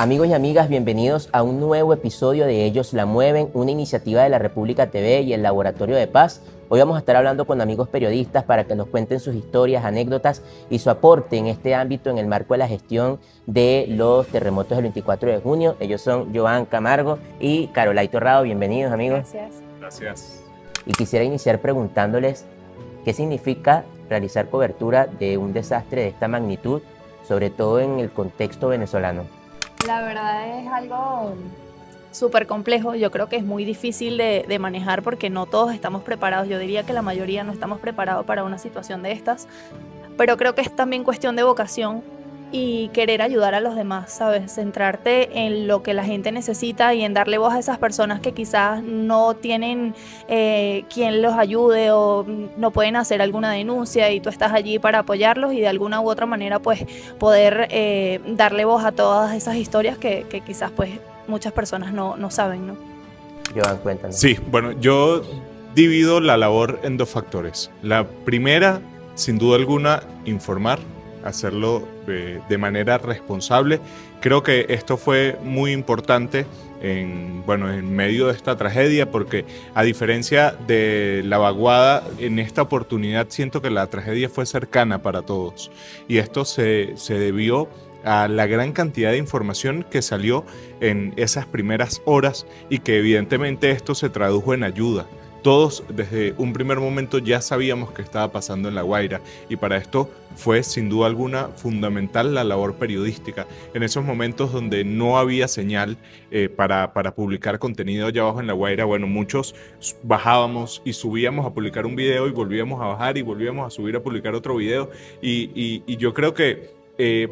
Amigos y amigas, bienvenidos a un nuevo episodio de Ellos la Mueven, una iniciativa de la República TV y el Laboratorio de Paz. Hoy vamos a estar hablando con amigos periodistas para que nos cuenten sus historias, anécdotas y su aporte en este ámbito en el marco de la gestión de los terremotos del 24 de junio. Ellos son Joan Camargo y Carolay Torrado. Bienvenidos, amigos. Gracias. Gracias. Y quisiera iniciar preguntándoles qué significa realizar cobertura de un desastre de esta magnitud, sobre todo en el contexto venezolano. La verdad es algo súper complejo. Yo creo que es muy difícil de manejar porque no todos estamos preparados. Yo diría que la mayoría no estamos preparados para una situación de estas. Pero creo que es también cuestión de vocación y querer ayudar a los demás, ¿sabes? Centrarte en lo que la gente necesita y en darle voz a esas personas que quizás no tienen quien los ayude o no pueden hacer alguna denuncia y tú estás allí para apoyarlos y de alguna u otra manera pues poder darle voz a todas esas historias que quizás pues muchas personas no saben, ¿no? Joan, cuéntanos. Sí, bueno, yo divido la labor en dos factores. La primera, sin duda alguna, informar, hacerlo de manera responsable. Creo que esto fue muy importante en medio de esta tragedia, porque a diferencia de la vaguada, en esta oportunidad siento que la tragedia fue cercana para todos. Y esto se debió a la gran cantidad de información que salió en esas primeras horas y que evidentemente esto se tradujo en ayuda. Todos desde un primer momento ya sabíamos qué estaba pasando en La Guaira y para esto fue sin duda alguna fundamental la labor periodística. En esos momentos donde no había señal para publicar contenido allá abajo en La Guaira, bueno, muchos bajábamos y subíamos a publicar un video y volvíamos a bajar y volvíamos a subir a publicar otro video y yo creo que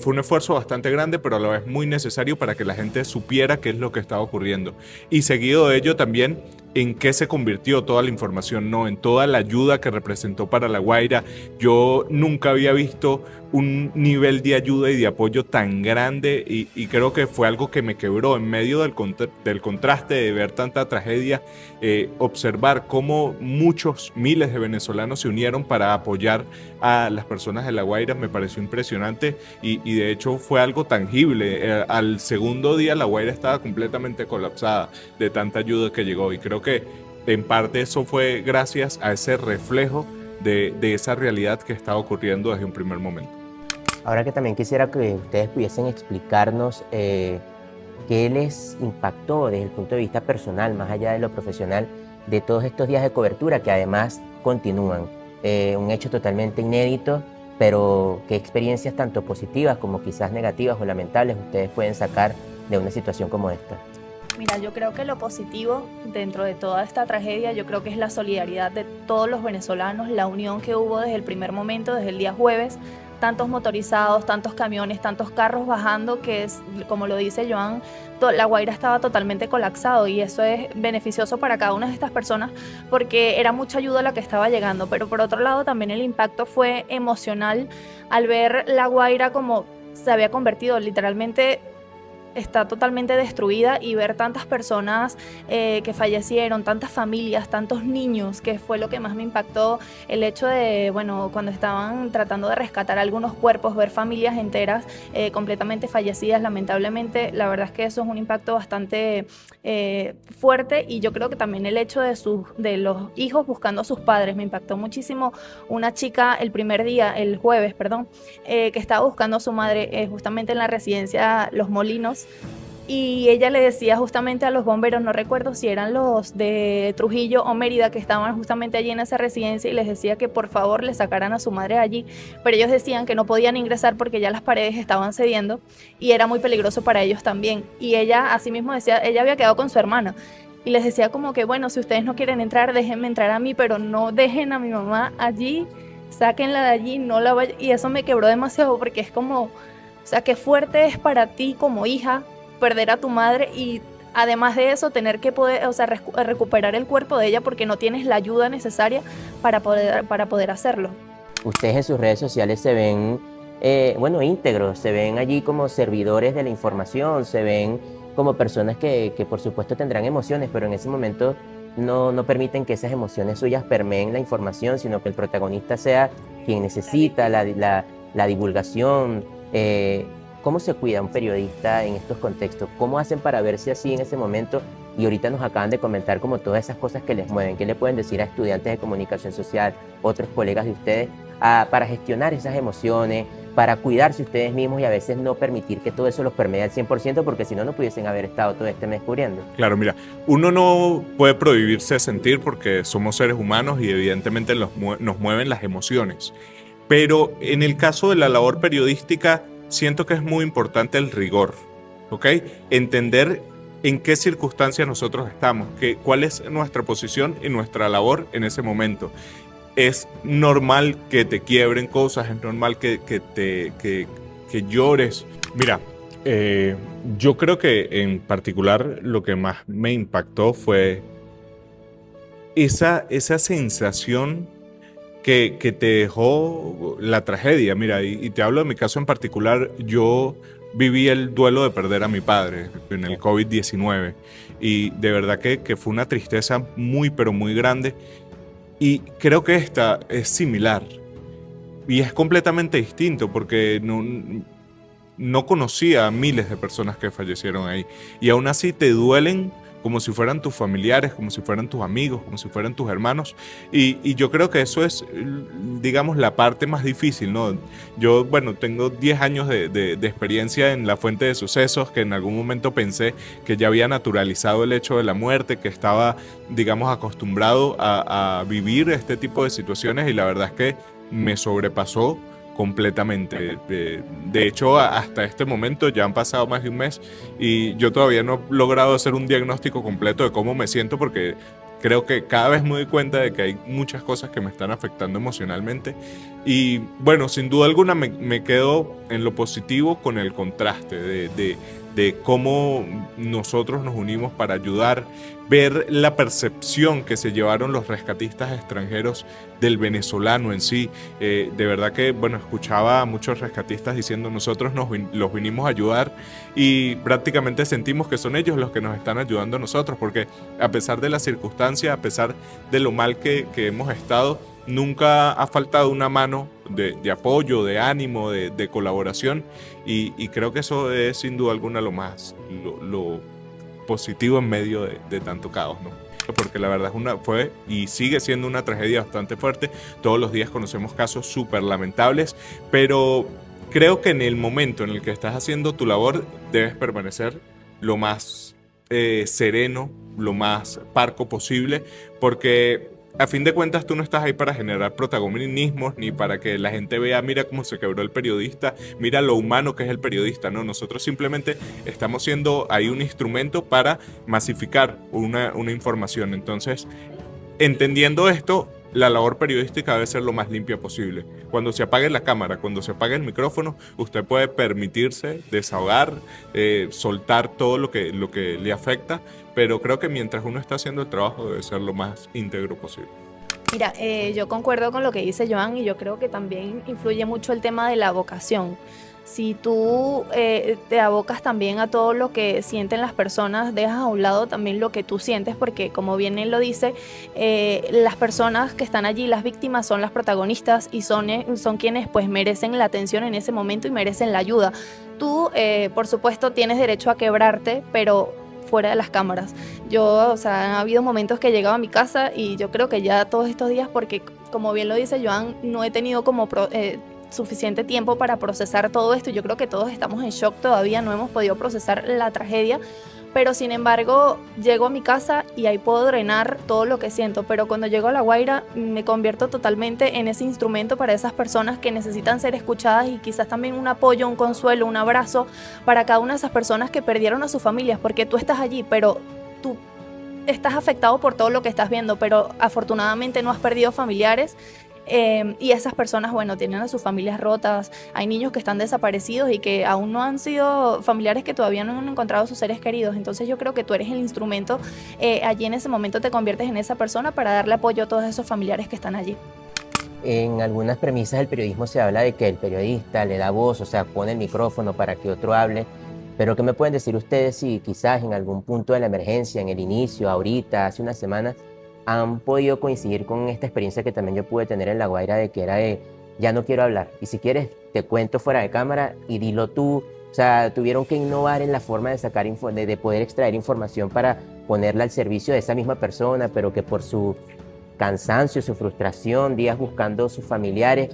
fue un esfuerzo bastante grande, pero a la vez muy necesario para que la gente supiera qué es lo que estaba ocurriendo. Y seguido de ello también en qué se convirtió toda la información, ¿no? En toda la ayuda que representó para La Guaira. Yo nunca había visto un nivel de ayuda y de apoyo tan grande y creo que fue algo que me quebró en medio del contraste de ver tanta tragedia, observar cómo muchos miles de venezolanos se unieron para apoyar a las personas de La Guaira me pareció impresionante y de hecho fue algo tangible. Al segundo día La Guaira estaba completamente colapsada de tanta ayuda que llegó y creo que en parte eso fue gracias a ese reflejo de esa realidad que estaba ocurriendo desde un primer momento. Ahora que también quisiera que ustedes pudiesen explicarnos qué les impactó desde el punto de vista personal, más allá de lo profesional, de todos estos días de cobertura que además continúan. Un hecho totalmente inédito, pero qué experiencias tanto positivas como quizás negativas o lamentables ustedes pueden sacar de una situación como esta. Mira, yo creo que lo positivo dentro de toda esta tragedia, yo creo que es la solidaridad de todos los venezolanos, la unión que hubo desde el primer momento, desde el día jueves, tantos motorizados, tantos camiones, tantos carros bajando, que es, como lo dice Joan, La Guaira estaba totalmente colapsado y eso es beneficioso para cada una de estas personas porque era mucha ayuda la que estaba llegando, pero por otro lado también el impacto fue emocional al ver La Guaira como se había convertido literalmente. Está totalmente destruida y ver tantas personas que fallecieron, tantas familias, tantos niños, que fue lo que más me impactó, el hecho de, bueno, cuando estaban tratando de rescatar algunos cuerpos, ver familias enteras completamente fallecidas, lamentablemente, la verdad es que eso es un impacto bastante fuerte y yo creo que también el hecho de los hijos buscando a sus padres, me impactó muchísimo una chica el jueves, que estaba buscando a su madre justamente en la residencia Los Molinos. Y ella le decía justamente a los bomberos, no recuerdo si eran los de Trujillo o Mérida, que estaban justamente allí en esa residencia y les decía que por favor le sacaran a su madre allí, pero ellos decían que no podían ingresar porque ya las paredes estaban cediendo y era muy peligroso para ellos también. Y ella asimismo decía, ella había quedado con su hermana y les decía como que bueno, si ustedes no quieren entrar, déjenme entrar a mí, pero no dejen a mi mamá allí, sáquenla de allí, no la vayan. Y eso me quebró demasiado porque es como, o sea, qué fuerte es para ti como hija perder a tu madre y además de eso tener que poder, o sea, recuperar el cuerpo de ella porque no tienes la ayuda necesaria para poder hacerlo. Ustedes en sus redes sociales se ven, íntegros, se ven allí como servidores de la información, se ven como personas que por supuesto tendrán emociones, pero en ese momento no permiten que esas emociones suyas permeen la información, sino que el protagonista sea quien necesita la divulgación. ¿Cómo se cuida un periodista en estos contextos? ¿Cómo hacen para verse así en ese momento? Y ahorita nos acaban de comentar como todas esas cosas que les mueven. ¿Qué le pueden decir a estudiantes de comunicación social, otros colegas de ustedes, para gestionar esas emociones, para cuidarse ustedes mismos y a veces no permitir que todo eso los permee al 100%, porque si no, no pudiesen haber estado todo este mes cubriendo? Claro, mira, uno no puede prohibirse de sentir porque somos seres humanos y evidentemente nos mueven las emociones. Pero en el caso de la labor periodística, siento que es muy importante el rigor, ¿ok? Entender en qué circunstancias nosotros estamos, cuál es nuestra posición y nuestra labor en ese momento. Es normal que te quiebren cosas, es normal que llores. Mira, yo creo que en particular lo que más me impactó fue esa sensación que te dejó la tragedia. Mira, y te hablo de mi caso en particular. Yo viví el duelo de perder a mi padre en el COVID-19 y de verdad que fue una tristeza muy, pero muy grande. Y creo que esta es similar y es completamente distinto porque no conocía a miles de personas que fallecieron ahí y aún así te duelen como si fueran tus familiares, como si fueran tus amigos, como si fueran tus hermanos. Y yo creo que eso es, digamos, la parte más difícil, ¿no? Yo, bueno, tengo 10 años de experiencia en la fuente de sucesos, que en algún momento pensé que ya había naturalizado el hecho de la muerte, que estaba, digamos, acostumbrado a vivir este tipo de situaciones, y la verdad es que me sobrepasó completamente. De hecho, hasta este momento ya han pasado más de un mes y yo todavía no he logrado hacer un diagnóstico completo de cómo me siento, porque creo que cada vez me doy cuenta de que hay muchas cosas que me están afectando emocionalmente. Y bueno, sin duda alguna me quedo en lo positivo con el contraste de cómo nosotros nos unimos para ayudar, ver la percepción que se llevaron los rescatistas extranjeros del venezolano en sí. De verdad que, bueno, escuchaba a muchos rescatistas diciendo: nosotros los vinimos a ayudar, y prácticamente sentimos que son ellos los que nos están ayudando a nosotros, porque a pesar de la circunstancia, a pesar de lo mal que hemos estado, nunca ha faltado una mano de apoyo, de ánimo, de colaboración, y creo que eso es sin duda alguna lo positivo en medio de tanto caos, ¿no? Porque la verdad fue y sigue siendo una tragedia bastante fuerte. Todos los días conocemos casos súper lamentables, pero creo que en el momento en el que estás haciendo tu labor debes permanecer lo más sereno, lo más parco posible, porque a fin de cuentas tú no estás ahí para generar protagonismos ni para que la gente vea: mira cómo se quebró el periodista, mira lo humano que es el periodista. No, nosotros simplemente estamos siendo ahí un instrumento para masificar una información. Entonces, entendiendo esto, la labor periodística debe ser lo más limpia posible. Cuando se apague la cámara, cuando se apague el micrófono, usted puede permitirse desahogar, soltar todo lo que le afecta, pero creo que mientras uno está haciendo el trabajo debe ser lo más íntegro posible. Mira, yo concuerdo con lo que dice Joan, y yo creo que también influye mucho el tema de la vocación. Si tú te abocas también a todo lo que sienten las personas, dejas a un lado también lo que tú sientes, porque como bien él lo dice, las personas que están allí, las víctimas, son las protagonistas y son quienes pues merecen la atención en ese momento y merecen la ayuda. Tú, por supuesto, tienes derecho a quebrarte, pero fuera de las cámaras. Yo, o sea, ha habido momentos que he llegado a mi casa y yo creo que ya todos estos días, porque como bien lo dice Joan, no he tenido como suficiente tiempo para procesar todo esto. Yo creo que todos estamos en shock todavía, no hemos podido procesar la tragedia, pero sin embargo llego a mi casa y ahí puedo drenar todo lo que siento. Pero cuando llego a La Guaira me convierto totalmente en ese instrumento para esas personas que necesitan ser escuchadas, y quizás también un apoyo, un consuelo, un abrazo para cada una de esas personas que perdieron a sus familias, porque tú estás allí, pero tú estás afectado por todo lo que estás viendo, pero afortunadamente no has perdido familiares. Y esas personas, bueno, tienen a sus familias rotas. Hay niños que están desaparecidos y que aún no han sido familiares, que todavía no han encontrado a sus seres queridos. Entonces yo creo que tú eres el instrumento, allí en ese momento te conviertes en esa persona para darle apoyo a todos esos familiares que están allí. En algunas premisas del periodismo se habla de que el periodista le da voz, o sea, pone el micrófono para que otro hable. Pero ¿qué me pueden decir ustedes si quizás en algún punto de la emergencia, en el inicio, ahorita, hace unas semanas, han podido coincidir con esta experiencia que también yo pude tener en La Guaira, de que era de: ya no quiero hablar, y si quieres te cuento fuera de cámara y dilo tú, O sea, tuvieron que innovar en la forma de sacar de poder extraer información para ponerla al servicio de esa misma persona, pero que por su cansancio, su frustración, días buscando a sus familiares,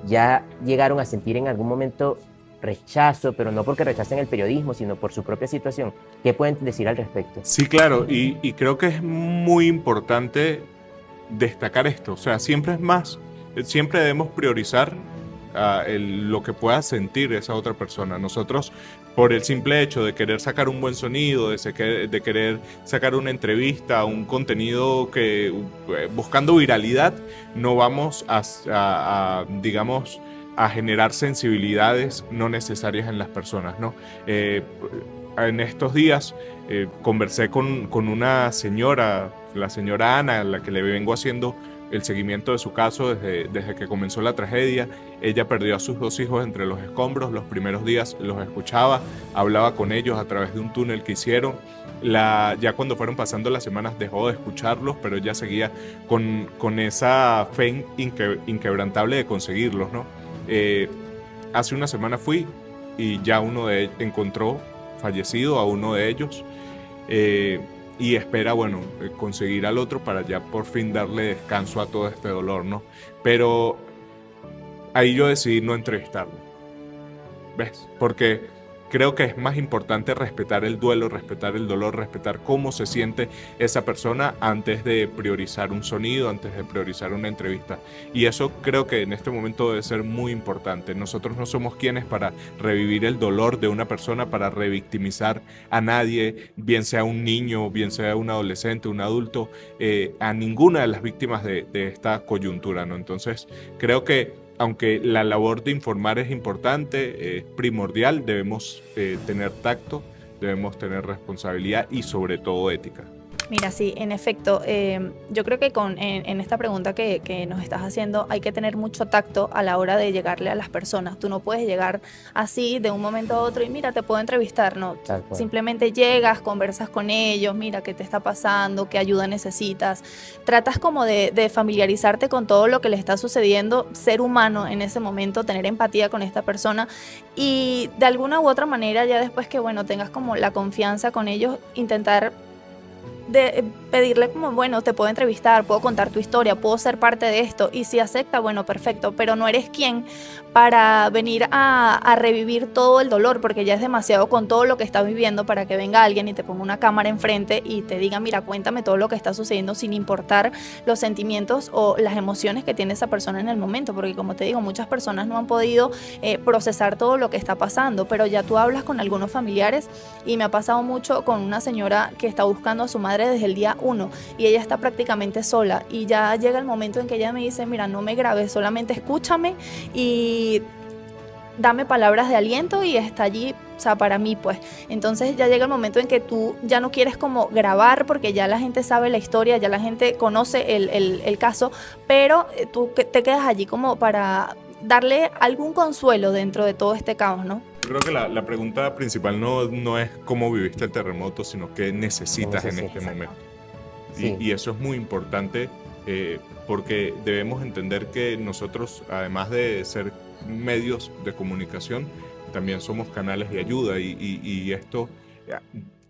ya llegaron a sentir en algún momento rechazo, pero no porque rechacen el periodismo, sino por su propia situación. ¿Qué pueden decir al respecto? Sí, claro, y creo que es muy importante destacar esto. O sea, siempre debemos priorizar lo que pueda sentir esa otra persona. Nosotros, por el simple hecho de querer sacar un buen sonido, de querer sacar una entrevista, un contenido que buscando viralidad, no vamos digamos, a generar sensibilidades no necesarias en las personas, ¿no? En estos días conversé con una señora, la señora Ana, a la que le vengo haciendo el seguimiento de su caso desde que comenzó la tragedia. Ella perdió a sus 2 hijos entre los escombros. Los primeros días los escuchaba, hablaba con ellos a través de un túnel que hicieron. Ya cuando fueron pasando las semanas dejó de escucharlos, pero ella seguía con esa fe inquebrantable de conseguirlos, ¿no? Hace una semana fui y ya encontró fallecido a uno de ellos. Y espera, bueno, conseguir al otro para ya por fin darle descanso a todo este dolor, ¿no? Pero ahí yo decidí no entrevistarlo, ¿ves? Porque creo que es más importante respetar el duelo, respetar el dolor, respetar cómo se siente esa persona antes de priorizar un sonido, antes de priorizar una entrevista. Y eso creo que en este momento debe ser muy importante. Nosotros no somos quienes para revivir el dolor de una persona, para revictimizar a nadie, bien sea un niño, bien sea un adolescente, un adulto, a ninguna de las víctimas de esta coyuntura, ¿no? Entonces, creo que aunque la labor de informar es importante, es primordial, debemos tener tacto, debemos tener responsabilidad y sobre todo ética. Mira, sí, en efecto, yo creo que en esta pregunta que nos estás haciendo hay que tener mucho tacto a la hora de llegarle a las personas. Tú no puedes llegar así de un momento a otro y mira, te puedo entrevistar, no. Simplemente llegas, conversas con ellos, mira qué te está pasando, qué ayuda necesitas. Tratas como de familiarizarte con todo lo que le está sucediendo, ser humano en ese momento, tener empatía con esta persona y de alguna u otra manera ya después que, bueno, tengas como la confianza con ellos, intentar de pedirle como, bueno, te puedo entrevistar, puedo contar tu historia, puedo ser parte de esto, y si acepta, bueno, perfecto, pero no eres quien para venir a revivir todo el dolor, porque ya es demasiado con todo lo que estás viviendo para que venga alguien y te ponga una cámara enfrente y te diga, mira, cuéntame todo lo que está sucediendo sin importar los sentimientos o las emociones que tiene esa persona en el momento, porque como te digo, muchas personas no han podido procesar todo lo que está pasando, pero ya tú hablas con algunos familiares y me ha pasado mucho con una señora que está buscando a su madre desde el día 1 y ella está prácticamente sola y ya llega el momento en que ella me dice, mira, no me grabes, solamente escúchame y dame palabras de aliento y está allí, o sea, para mí, pues. Entonces ya llega el momento en que tú ya no quieres como grabar porque ya la gente sabe la historia, ya la gente conoce el caso, pero tú te quedas allí como para darle algún consuelo dentro de todo este caos, ¿no? Yo creo que la pregunta principal no es cómo viviste el terremoto, sino qué necesitas en este momento. Sí. Y eso es muy importante porque debemos entender que nosotros, además de ser medios de comunicación, también somos canales de ayuda y esto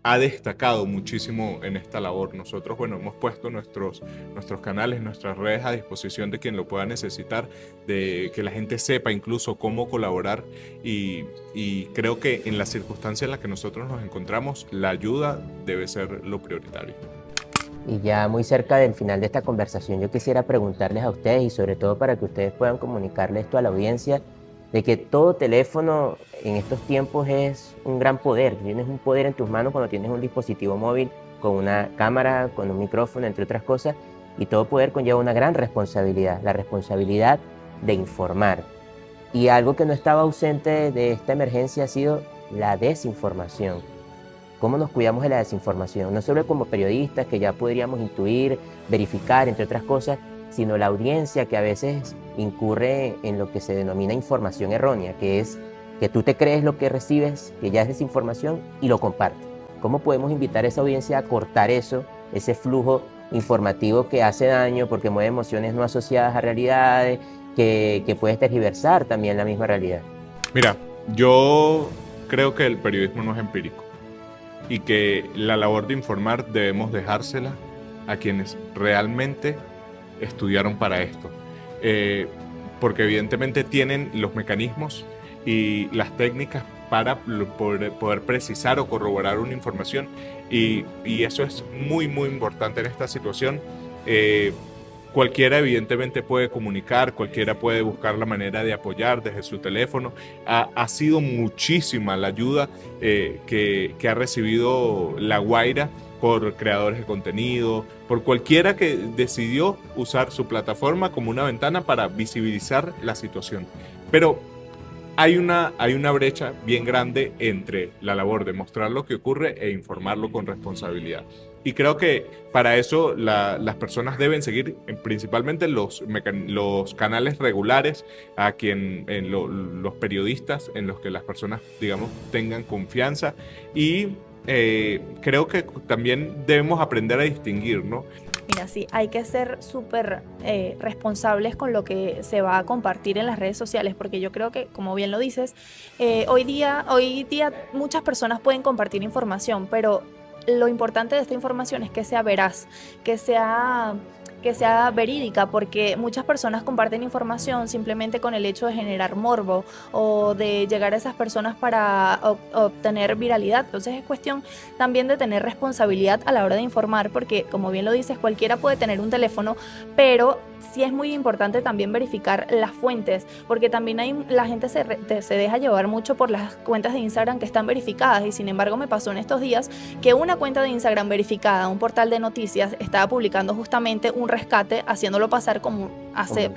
ha destacado muchísimo en esta labor. Nosotros, bueno, hemos puesto nuestros canales, nuestras redes a disposición de quien lo pueda necesitar, de que la gente sepa incluso cómo colaborar y creo que en las circunstancias en las que nosotros nos encontramos, la ayuda debe ser lo prioritario. Y ya muy cerca del final de esta conversación, yo quisiera preguntarles a ustedes y sobre todo para que ustedes puedan comunicarle esto a la audiencia, de que todo teléfono en estos tiempos es un gran poder. Tienes un poder en tus manos cuando tienes un dispositivo móvil con una cámara, con un micrófono, entre otras cosas, y todo poder conlleva una gran responsabilidad, la responsabilidad de informar. Y algo que no estaba ausente de esta emergencia ha sido la desinformación. ¿Cómo nos cuidamos de la desinformación? No solo como periodistas, que ya podríamos intuir, verificar, entre otras cosas, sino la audiencia que a veces incurre en lo que se denomina información errónea, que es que tú te crees lo que recibes, que ya es desinformación, y lo compartes. ¿Cómo podemos invitar a esa audiencia a cortar eso, ese flujo informativo que hace daño porque mueve emociones no asociadas a realidades, que puede tergiversar también la misma realidad? Mira, yo creo que el periodismo no es empírico y que la labor de informar debemos dejársela a quienes realmente estudiaron para esto. Porque evidentemente tienen los mecanismos y las técnicas para poder precisar o corroborar una información y eso es muy muy importante en esta situación. Cualquiera evidentemente puede comunicar, cualquiera puede buscar la manera de apoyar desde su teléfono. Ha sido muchísima la ayuda que ha recibido La Guaira por creadores de contenido, por cualquiera que decidió usar su plataforma como una ventana para visibilizar la situación. Pero hay una brecha bien grande entre la labor de mostrar lo que ocurre e informarlo con responsabilidad. Y creo que para eso las personas deben seguir principalmente los canales regulares los periodistas en los que las personas, digamos, tengan confianza. Y creo que también debemos aprender a distinguir, ¿no? Mira, sí, hay que ser súper responsables con lo que se va a compartir en las redes sociales, porque yo creo que, como bien lo dices, hoy día muchas personas pueden compartir información, pero lo importante de esta información es que sea veraz, que sea verídica, porque muchas personas comparten información simplemente con el hecho de generar morbo o de llegar a esas personas para obtener viralidad. Entonces es cuestión también de tener responsabilidad a la hora de informar, porque como bien lo dices, cualquiera puede tener un teléfono, pero sí es muy importante también verificar las fuentes, porque también la gente se deja llevar mucho por las cuentas de Instagram que están verificadas, y sin embargo me pasó en estos días que una cuenta de Instagram verificada, un portal de noticias, estaba publicando justamente un rescate, haciéndolo pasar como hace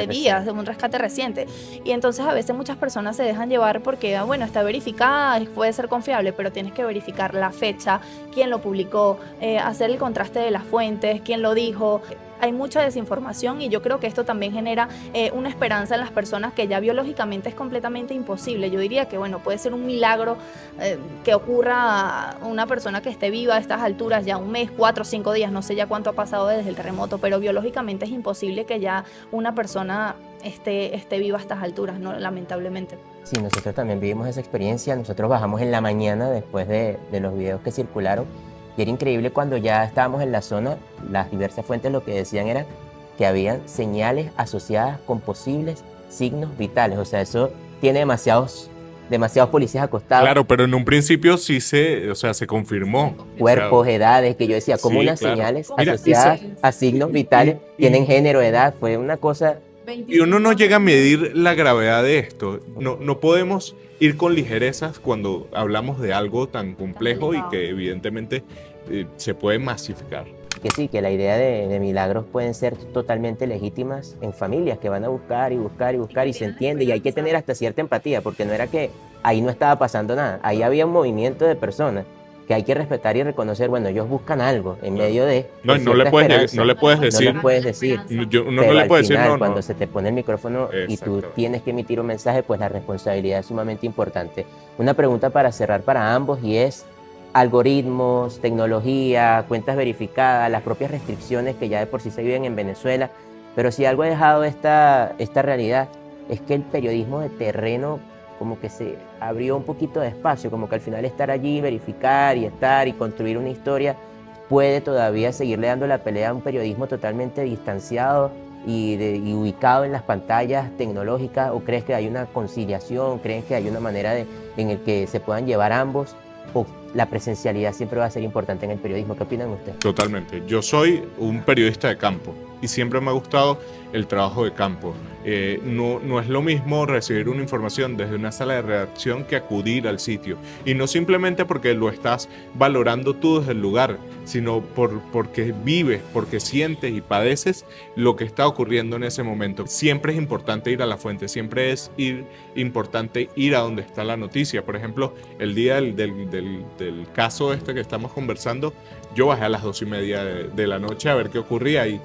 días, un rescate reciente. Y entonces a veces muchas personas se dejan llevar porque, bueno, está verificada, puede ser confiable, pero tienes que verificar la fecha, quién lo publicó, hacer el contraste de las fuentes, quién lo dijo. Hay mucha desinformación y yo creo que esto también genera una esperanza en las personas que ya biológicamente es completamente imposible. Yo diría que, bueno, puede ser un milagro que ocurra a una persona que esté viva a estas alturas, ya un mes, 4 o 5 días, no sé ya cuánto ha pasado desde el terremoto, pero biológicamente es imposible que ya una persona esté viva a estas alturas, ¿no? Lamentablemente. Sí, nosotros también vivimos esa experiencia. Nosotros bajamos en la mañana después de los videos que circularon. Y era increíble cuando ya estábamos en la zona, las diversas fuentes lo que decían era que habían señales asociadas con posibles signos vitales. O sea, eso tiene demasiados policías acostados. Claro, pero en un principio sí se confirmó. Cuerpos, edades, que yo decía, como sí, unas claro. señales Mira, asociadas a signos vitales tienen género, edad. Fue una cosa... Y uno no llega a medir la gravedad de esto. No podemos ir con ligerezas cuando hablamos de algo tan complejo y que evidentemente se puede masificar. Que sí, que la idea de milagros pueden ser totalmente legítimas en familias que van a buscar y buscar y buscar y se entiende, y hay que tener hasta cierta empatía, porque no era que ahí no estaba pasando nada, ahí había un movimiento de personas que hay que respetar y reconocer. Bueno, ellos buscan algo en medio de... No le puedes decir. No le puedes decir. Uno no le puede decir no. Cuando se te pone el micrófono y tú tienes que emitir un mensaje, pues la responsabilidad es sumamente importante. Una pregunta para cerrar para ambos, y es: algoritmos, tecnología, cuentas verificadas, las propias restricciones que ya de por sí se viven en Venezuela, pero si algo ha dejado esta realidad es que el periodismo de terreno como que se abrió un poquito de espacio, como que al final estar allí, verificar y construir una historia puede todavía seguirle dando la pelea a un periodismo totalmente distanciado y ubicado en las pantallas tecnológicas. ¿O crees que hay una conciliación? ¿Crees que hay una manera en el que se puedan llevar ambos? ¿O la presencialidad siempre va a ser importante en el periodismo? ¿Qué opinan ustedes? Totalmente. Yo soy un periodista de campo y siempre me ha gustado el trabajo de campo. No es lo mismo recibir una información desde una sala de redacción que acudir al sitio. Y no simplemente porque lo estás valorando tú desde el lugar, sino porque vives, porque sientes y padeces lo que está ocurriendo en ese momento. Siempre es importante ir a la fuente, siempre es importante ir a donde está la noticia. Por ejemplo, el día del caso este que estamos conversando, yo bajé a las 2:30 de la noche a ver qué ocurría y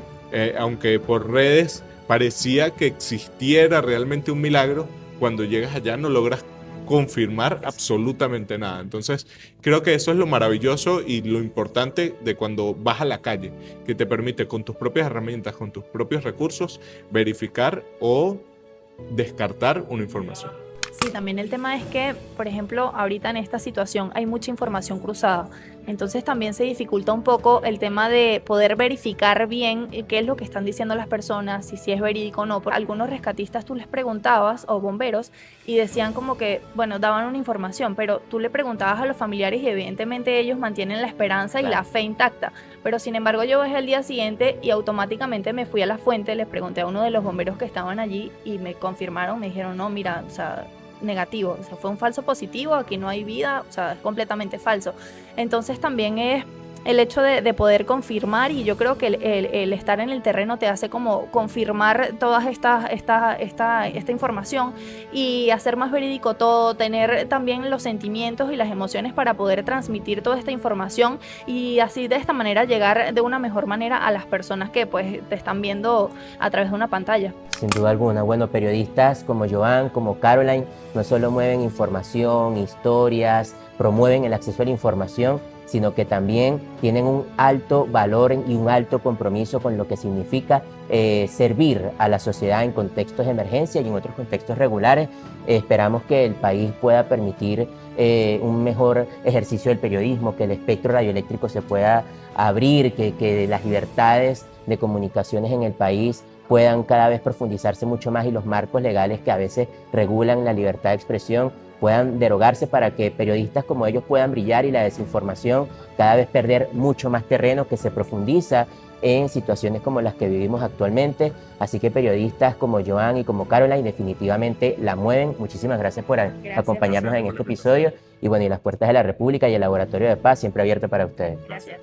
aunque por redes parecía que existiera realmente un milagro, cuando llegas allá no logras confirmar absolutamente nada. Entonces, creo que eso es lo maravilloso y lo importante de cuando vas a la calle, que te permite con tus propias herramientas, con tus propios recursos, verificar o descartar una información. Sí, también el tema es que, por ejemplo, ahorita en esta situación hay mucha información cruzada. Entonces también se dificulta un poco el tema de poder verificar bien qué es lo que están diciendo las personas, si es verídico o no. Por algunos rescatistas tú les preguntabas, o bomberos, y decían como que, bueno, daban una información, pero tú le preguntabas a los familiares y evidentemente ellos mantienen la esperanza y la fe intacta. Pero sin embargo yo bajé al día siguiente y automáticamente me fui a la fuente, les pregunté a uno de los bomberos que estaban allí y me confirmaron, me dijeron, no, mira, o sea, negativo, o sea, fue un falso positivo, aquí no hay vida, o sea, es completamente falso. Entonces también es el hecho de poder confirmar, y yo creo que el estar en el terreno te hace como confirmar toda esta información y hacer más verídico todo, tener también los sentimientos y las emociones para poder transmitir toda esta información y así de esta manera llegar de una mejor manera a las personas que pues te están viendo a través de una pantalla. Sin duda alguna. Bueno, periodistas como Joan, como Caroline, no solo mueven información, historias, promueven el acceso a la información, sino que también tienen un alto valor y un alto compromiso con lo que significa servir a la sociedad en contextos de emergencia y en otros contextos regulares. Esperamos que el país pueda permitir un mejor ejercicio del periodismo, que el espectro radioeléctrico se pueda abrir, que las libertades de comunicaciones en el país puedan cada vez profundizarse mucho más y los marcos legales que a veces regulan la libertad de expresión puedan derogarse para que periodistas como ellos puedan brillar y la desinformación cada vez perder mucho más terreno, que se profundiza en situaciones como las que vivimos actualmente. Así que periodistas como Joan y como Caroline definitivamente la mueven. Muchísimas gracias por acompañarnos en este episodio. Y bueno, y las puertas de la República y el Laboratorio de Paz siempre abiertas para ustedes. Gracias.